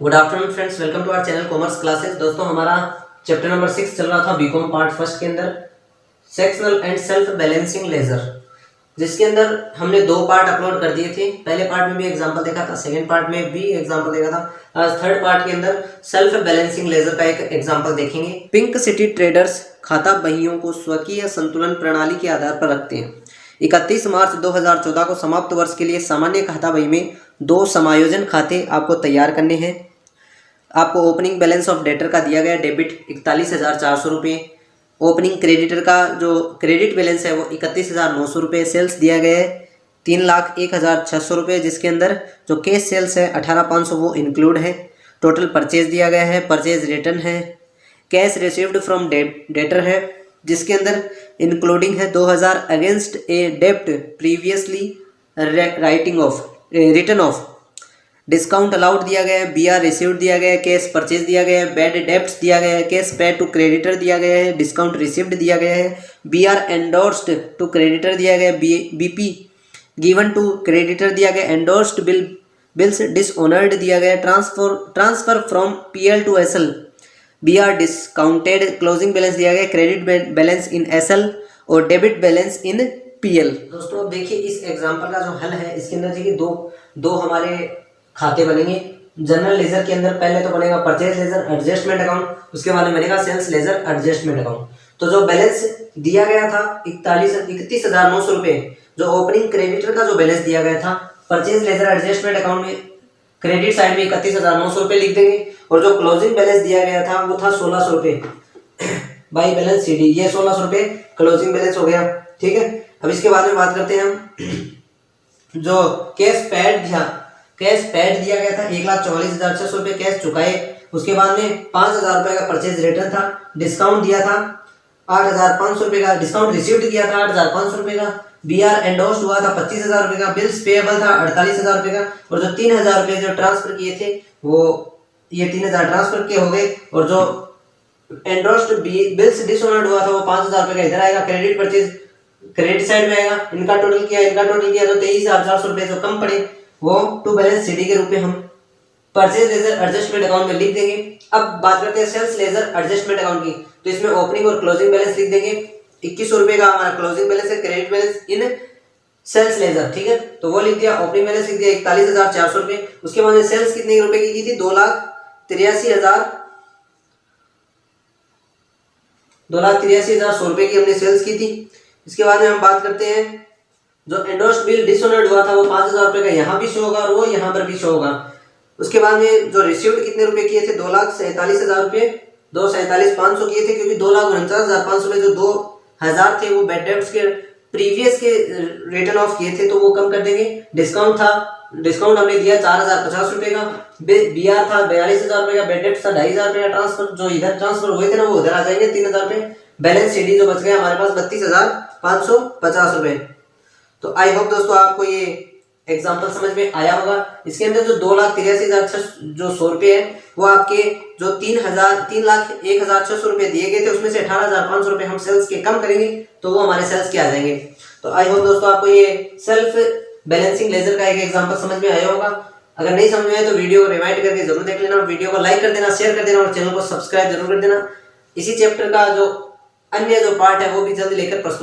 Good afternoon friends, welcome to our channel commerce classes. दोस्तों, हमारा chapter number 6 चल रहा था बीकॉम पार्ट फर्स्ट के अंदर sectional and self balancing ledger, जिसके अंदर हमने दो पार्ट अपलोड कर दिए थे। पहले पार्ट में भी एग्जांपल देखा था, सेकंड पार्ट में भी एग्जांपल देखा था। आज थर्ड पार्ट के अंदर सेल्फ बैलेंसिंग लेजर का एक एग्जांपल देखेंगे। पिंक सिटी ट्रेडर्स खाता बहियों को स्वकीय संतुलन प्रणाली के आधार पर रखते हैं। 31 मार्च 2014 को समाप्त वर्ष के लिए सामान्य खाता बही में दो समायोजन खाते आपको तैयार करने हैं। आपको ओपनिंग बैलेंस ऑफ डेटर का दिया गया डेबिट 41,400 रुपये, ओपनिंग क्रेडिटर का जो क्रेडिट बैलेंस है वो 31,900 रुपये, सेल्स दिया गया है 3,01,600 रुपये, जिसके अंदर जो कैश सेल्स है 18,500 वो इंक्लूड है। टोटल परचेज दिया गया है, परचेज रिटर्न है, कैश रिसीव्ड फ्रॉम डेटर है, जिसके अंदर इंक्लूडिंग है 2,000 अगेंस्ट ए डेप्ट previously return of, discount allowed दिया गया है, BR रिसीव्ड दिया गया है, कैश परचेज दिया गया है, बैड डेब्ट्स दिया गया है, कैश पेड टू क्रेडिटर दिया गया है, डिस्काउंट रिसीव्ड दिया गया है, BR एंडोर्स्ड टू क्रेडिटर दिया गया है, BP गिवन टू क्रेडिटर दिया गया, एंडोर्स्ड बिल्स डिसऑनर्ड दिया गया, transfer from PL to SL, BR discounted closing balance दिया गया, क्रेडिट बैलेंस इन SL और डेबिट बैलेंस इन PL। दोस्तों, अब देखिए इस एग्जाम्पल का जो हल है, इसके अंदर देखिए दो हमारे खाते बनेंगे। जनरल लेजर के अंदर पहले तो बनेगा परचेज लेजर एडजस्टमेंट अकाउंट, उसके बाद में बनेगा सेल्स लेजर एडजस्टमेंट अकाउंट। तो जो बैलेंस दिया गया था 31,900 रुपये, जो ओपनिंग क्रेडिटर का जो बैलेंस दिया गया था परचेज लेजर एडजस्टमेंट अकाउंट में क्रेडिट साइड में 31,900 रुपये लिख देंगे, और जो क्लोजिंग बैलेंस दिया गया था वो था 1,600 रुपये बाई बैलेंस CD। ये 1,600 रुपये क्लोजिंग बैलेंस हो गया। ठीक है, अब इसके बाद में बात करते हैं हम जो कैश पेड दिया गया था 1,44,600 रुपये कैश चुकाए। उसके बाद में 5,000 रुपये का परचेज रिटर्न था, डिस्काउंट दिया था 8,500 रुपये का, डिस्काउंट रिसीव्ड किया था 8,500 रुपये का, BR एंडोर्स्ड हुआ था 25,000 रुपये का, बिल्स पेएबल था 48,000 रुपये का, और जो 3,000 रुपये जो ट्रांसफर किए थे वो ये 3,000 ट्रांसफर के हो गए, और जो एंडोर्स्ड बिल्स डिसऑनर्ड हुआ था वो 5,000 रुपये का इधर आएगा, क्रेडिट परचेज क्रेडिट साइड में आएगा। इनका टोटल किया तो 23,400 रुपये जो कम पड़े वो टू बैलेंस CD के रूप में हम परचेज लेजर एडजस्टमेंट अकाउंट में लिख देंगे। अब बात करते हैं सेल्स लेजर एडजस्टमेंट अकाउंट की, तो इसमें ओपनिंग और क्लोजिंग बैलेंस लिख देंगे। 2100 रुपये का हमारा क्लोजिंग बैलेंस है, credit balance in sales ledger. ठीक है, तो वो लिख दिया। ओपनिंग बैलेंस लिख दिया 41,400 रुपये। उसके बाद में सेल्स कितने रुपए की थी? 2,83,100 रुपये की हमने सेल्स की थी। इसके बाद में हम बात करते हैं जो एंडोर्स्ड बिल डिसऑनर्ड हुआ था वो 5,000 रुपये का यहाँ भी शो होगा और वो यहाँ पर भी शो होगा। उसके बाद में जो रिसीव्ड कितने रुपए किए थे? 2,47,000 रुपये, 2,47,500 किए थे, क्योंकि 2,49,500 में जो 2,000 थे वो बैड डेब्ट्स के प्रीवियस के रिटर्न ऑफ किए थे, तो वो कम कर देंगे। डिस्काउंट हमने दिया 4,050 रुपये का, BR था 42,000 रुपये का, बैड डेब्ट्स था 2,500 रुपये का, ट्रांसफर जो इधर ट्रांसफर हुए थे ना वो उधर आ जाएंगे 3,000 रुपये। बैलेंस CD जो बच गया हमारे पास 32,550 रुपये। तो आई होप दोस्तों आपको ये एग्जांपल समझ में आया होगा। इसके अंदर जो 2,83,100 रुपये है वो आपके जो 3,01,600 रुपये दिए गए थे उसमें से 18,500 रुपये हम सेल्स के कम करेंगे तो वो हमारे सेल्स के आ जाएंगे। तो आई होप दोस्तों आपको ये सेल्फ बैलेंसिंग लेजर का एक एग्जांपल समझ में आया होगा। अगर नहीं समझ में आए तो वीडियो को रिवाइंड करके जरूर देख लेना, वीडियो को लाइक कर देना, शेयर कर देना और चैनल को सब्सक्राइब जरूर कर देना। इसी चैप्टर का जो अन्य जो पार्ट है वो भी जल्द लेकर प्रस्तुत